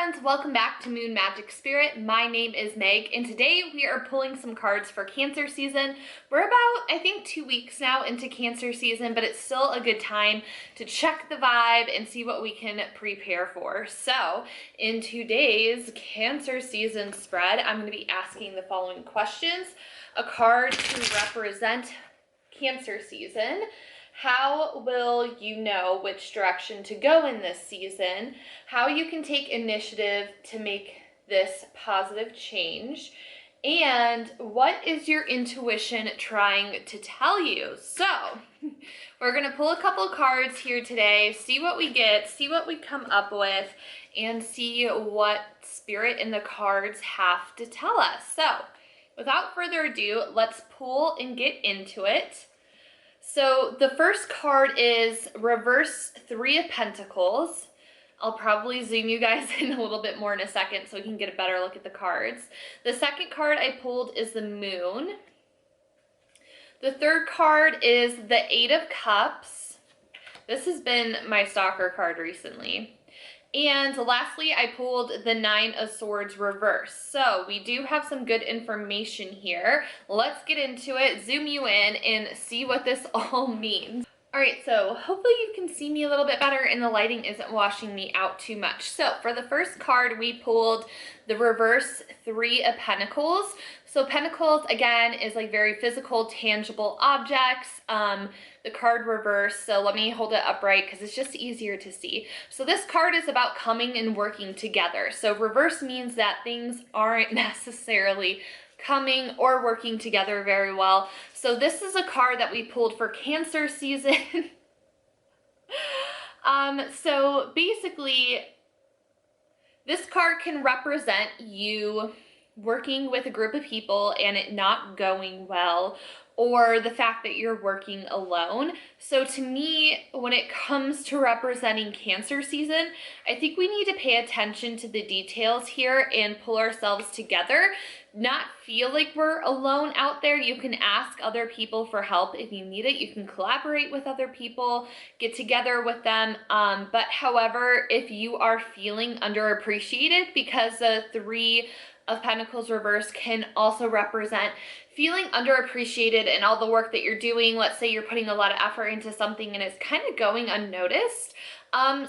friends, welcome back to Moon Magic Spirit. My name is Meg, and today we are pulling some cards for Cancer season. We're about, I think, 2 weeks now into Cancer season, but it's still a good time to check the vibe and see what we can prepare for. So, in today's Cancer season spread, I'm going to be asking the following questions. A card to represent Cancer season. How will you know which direction to go in this season? How you can take initiative to make this positive change? And what is your intuition trying to tell you? So, we're going to pull a couple cards here today, see what we get, see what we come up with, and see what Spirit and the cards have to tell us. So, without further ado, let's pull and get into it. So the first card is Reverse 3 of Pentacles. I'll probably zoom you guys in a little bit more in a second so we can get a better look at the cards. The second card I pulled is the Moon. The third card is the 8 of Cups. This has been my stalker card recently. And lastly, I pulled the 9 of Swords reverse. So we do have some good information here. Let's get into it, zoom you in, and see what this all means. All right, so hopefully you can see me a little bit better and the lighting isn't washing me out too much. So for the first card, we pulled the Reverse 3 of Pentacles. So Pentacles, again, is like very physical, tangible objects. The card reverse, so let me hold it upright because it's just easier to see. So this card is about coming and working together. So reverse means that things aren't necessarily coming or working together very well. So this is a card that we pulled for Cancer season. So basically, this card can represent you working with a group of people and it not going well, or the fact that you're working alone. So to me, when it comes to representing Cancer season, I think we need to pay attention to the details here and pull ourselves together. Not feel like we're alone out there. You can ask other people for help if you need it. You can collaborate with other people, get together with them. But however, if you are feeling underappreciated, because the 3 of Pentacles reverse can also represent feeling underappreciated in all the work that you're doing. Let's say you're putting a lot of effort into something and it's kind of going unnoticed.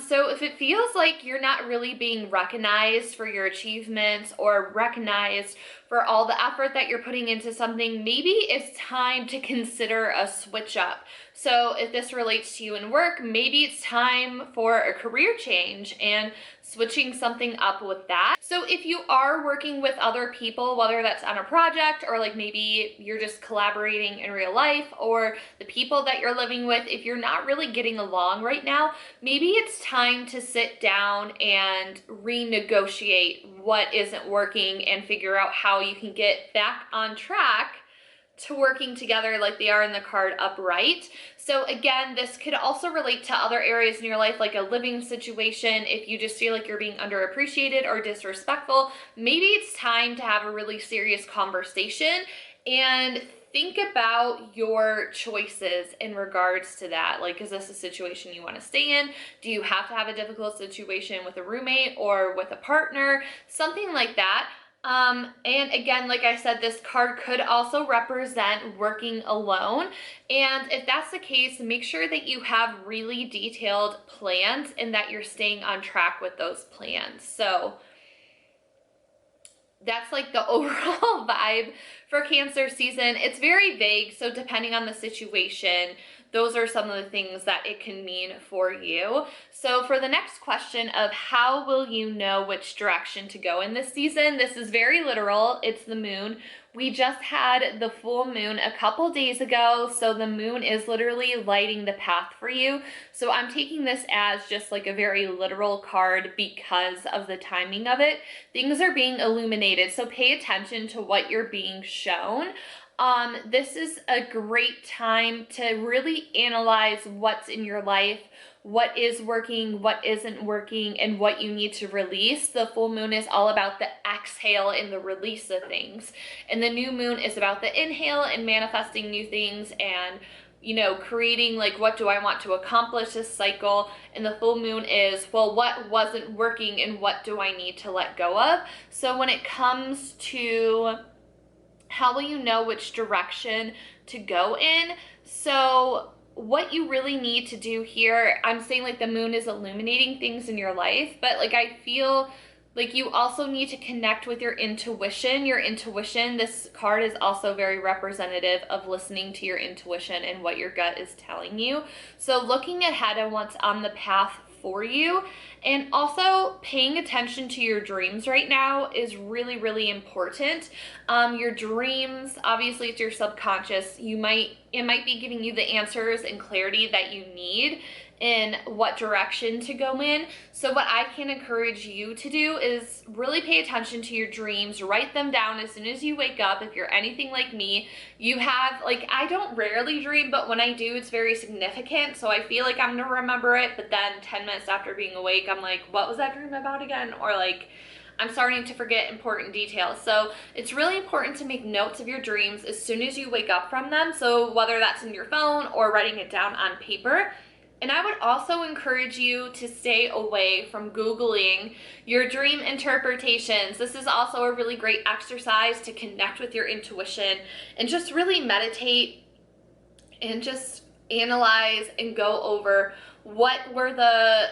So if it feels like you're not really being recognized for your achievements or recognized for all the effort that you're putting into something, maybe it's time to consider a switch up. So if this relates to you in work, maybe it's time for a career change and switching something up with that. So if you are working with other people, whether that's on a project or like maybe you're just collaborating in real life, or the people that you're living with, if you're not really getting along right now, maybe it's time to sit down and renegotiate what isn't working and figure out how you can get back on track to working together like they are in the card upright. So again, this could also relate to other areas in your life, like a living situation. If you just feel like you're being underappreciated or disrespectful, maybe it's time to have a really serious conversation and think about your choices in regards to that. Like, is this a situation you want to stay in? Do you have to have a difficult situation with a roommate or with a partner? Something like that. And again, like I said, this card could also represent working alone. And if that's the case, make sure that you have really detailed plans and that you're staying on track with those plans. So that's like the overall vibe for Cancer season. It's very vague, so depending on the situation, those are some of the things that it can mean for you. So for the next question of how will you know which direction to go in this season, this is very literal. It's the moon. We just had the full moon a couple days ago, so the moon is literally lighting the path for you. So I'm taking this as just like a very literal card because of the timing of it. Things are being illuminated, so pay attention to what you're being shown. This is a great time to really analyze what's in your life, what is working, what isn't working, and what you need to release. The full moon is all about the exhale and the release of things. And the new moon is about the inhale and manifesting new things and you know, creating like, what do I want to accomplish this cycle? And the full moon is, well, what wasn't working and what do I need to let go of? So when it comes to how will you know which direction to go in? So what you really need to do here, I'm saying like the moon is illuminating things in your life, but like I feel like you also need to connect with your intuition. Your intuition, this card is also very representative of listening to your intuition and what your gut is telling you. So looking ahead at what's on the path for you, and also paying attention to your dreams right now is really, really important. Your dreams, obviously it's your subconscious. It might be giving you the answers and clarity that you need in what direction to go in. So what I can encourage you to do is really pay attention to your dreams, write them down as soon as you wake up. If you're anything like me, you have, like, I don't rarely dream, but when I do, it's very significant. So I feel like I'm gonna remember it, but then 10 minutes after being awake, I'm like, what was that dream about again? Or like, I'm starting to forget important details. So it's really important to make notes of your dreams as soon as you wake up from them. So whether that's in your phone or writing it down on paper. And I would also encourage you to stay away from Googling your dream interpretations. This is also a really great exercise to connect with your intuition and just really meditate and just analyze and go over what were the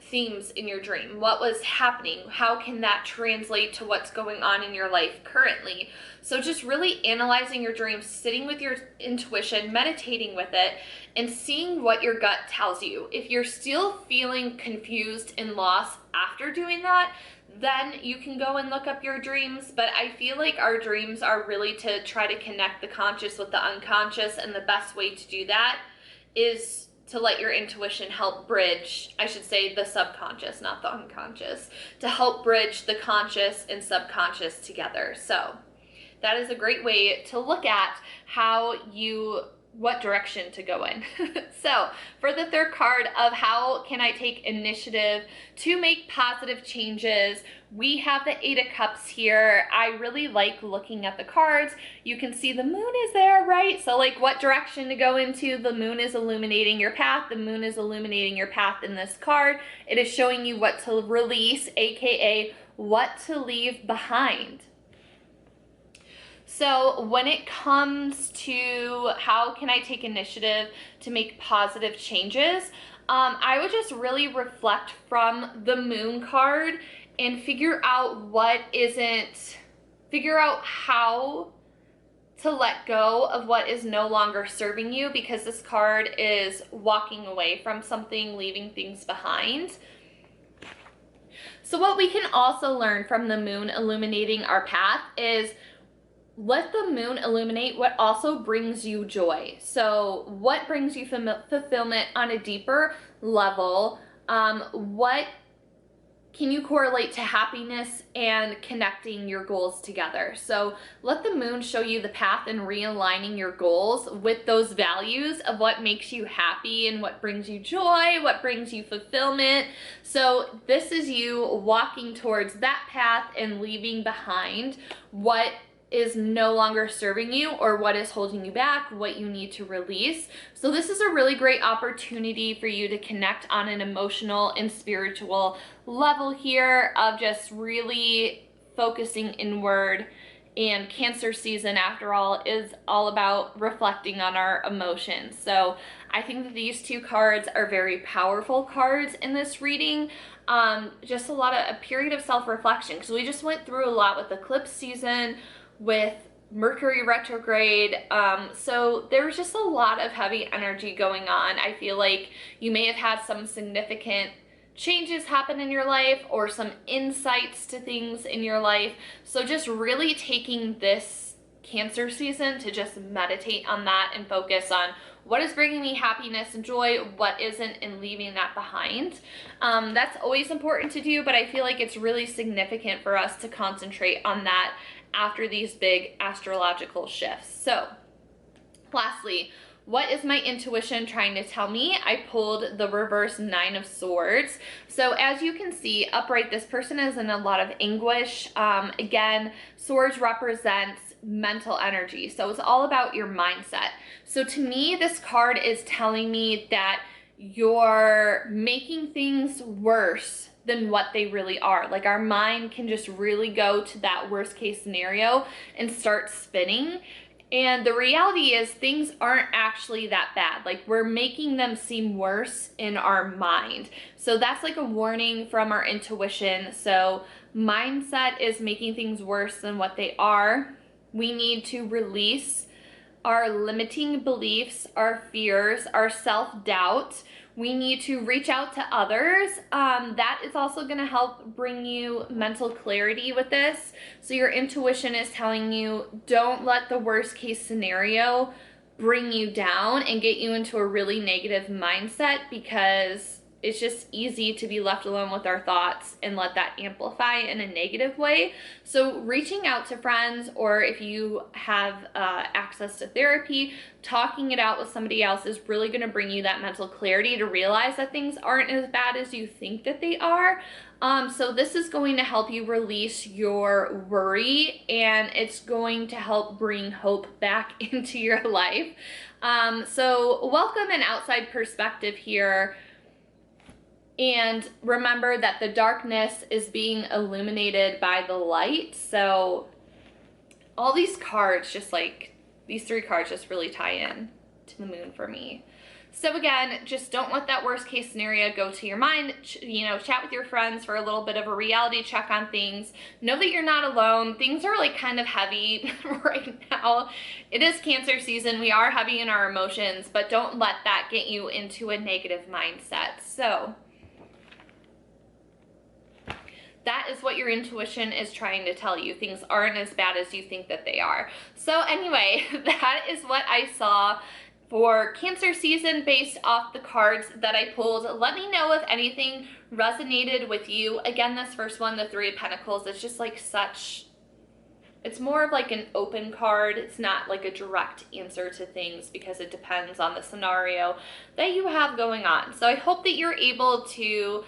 themes in your dream, what was happening, how can that translate to what's going on in your life currently. So just really analyzing your dreams, sitting with your intuition, meditating with it, and seeing what your gut tells you. If you're still feeling confused and lost after doing that, then you can go and look up your dreams. But I feel like our dreams are really to try to connect the conscious with the unconscious, and the best way to do that is to let your intuition help bridge, I should say the subconscious, not the unconscious, to help bridge the conscious and subconscious together. So that is a great way to look at what direction to go in. So for the third card of how can I take initiative to make positive changes, we have the Eight of Cups here. I really like looking at the cards. You can see the moon is there, right? So like what direction to go into, the moon is illuminating your path. The moon is illuminating your path in this card. It is showing you what to release, aka what to leave behind. So when it comes to how can I take initiative to make positive changes, I would just really reflect from the moon card and figure out how to let go of what is no longer serving you, because this card is walking away from something, leaving things behind. So what we can also learn from the moon illuminating our path is let the moon illuminate what also brings you joy. So what brings you fulfillment on a deeper level? What can you correlate to happiness and connecting your goals together? So let the moon show you the path and realigning your goals with those values of what makes you happy and what brings you joy, what brings you fulfillment. So this is you walking towards that path and leaving behind what is no longer serving you or what is holding you back, what you need to release. So this is a really great opportunity for you to connect on an emotional and spiritual level here of just really focusing inward. And Cancer season, after all, is all about reflecting on our emotions. So I think that these two cards are very powerful cards in this reading. Just a period of self-reflection, because we just went through a lot with eclipse season, with Mercury retrograde, so there was just a lot of heavy energy going on. I feel like you may have had some significant changes happen in your life or some insights to things in your life. So just really taking this Cancer season to just meditate on that and focus on what is bringing me happiness and joy, what isn't, and leaving that behind. That's always important to do, but I feel like it's really significant for us to concentrate on that after these big astrological shifts. So lastly, what is my intuition trying to tell me? I pulled the reverse Nine of Swords. So as you can see, upright, this person is in a lot of anguish. Again, swords represents mental energy. So it's all about your mindset. So to me, this card is telling me that you're making things worse than what they really are. Like our mind can just really go to that worst case scenario and start spinning. And the reality is things aren't actually that bad. Like we're making them seem worse in our mind. So that's like a warning from our intuition. So mindset is making things worse than what they are. We need to release our limiting beliefs, our fears, our self-doubt. We need to reach out to others. That is also going to help bring you mental clarity with this. So your intuition is telling you, don't let the worst case scenario bring you down and get you into a really negative mindset, because it's just easy to be left alone with our thoughts and let that amplify in a negative way. So reaching out to friends, or if you have access to therapy, talking it out with somebody else is really going to bring you that mental clarity to realize that things aren't as bad as you think that they are. So this is going to help you release your worry, and it's going to help bring hope back into your life. So welcome an outside perspective here. And remember that the darkness is being illuminated by the light. So all these cards, just like these 3 cards, just really tie in to the moon for me. So again, just don't let that worst case scenario go to your mind. You know, chat with your friends for a little bit of a reality check on things. Know that you're not alone. Things are like kind of heavy right now. It is Cancer season. We are heavy in our emotions, but don't let that get you into a negative mindset. So that is what your intuition is trying to tell you. Things aren't as bad as you think that they are. So anyway, that is what I saw for Cancer season based off the cards that I pulled. Let me know if anything resonated with you. Again, this first one, the 3 of Pentacles, it's just like such, it's more of like an open card. It's not like a direct answer to things, because it depends on the scenario that you have going on. So I hope that you're able to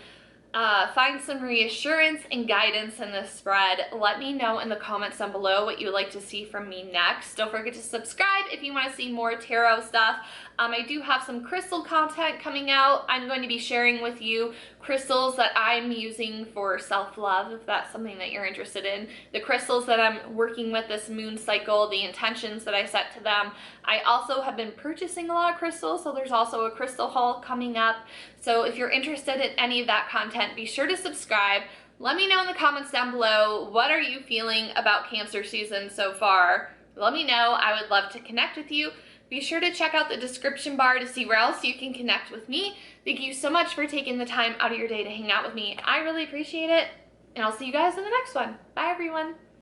find some reassurance and guidance in this spread. Let me know in the comments down below what you would like to see from me next. Don't forget to subscribe if you want to see more tarot stuff. I do have some crystal content coming out. I'm going to be sharing with you crystals that I'm using for self-love, if that's something that you're interested in. The crystals that I'm working with this moon cycle, the intentions that I set to them. I also have been purchasing a lot of crystals, so there's also a crystal haul coming up. So if you're interested in any of that content, be sure to subscribe. Let me know in the comments down below, what are you feeling about Cancer season so far? Let me know. I would love to connect with you. Be sure to check out the description bar to see where else you can connect with me. Thank you so much for taking the time out of your day to hang out with me. I really appreciate it, and I'll see you guys in the next one. Bye, everyone.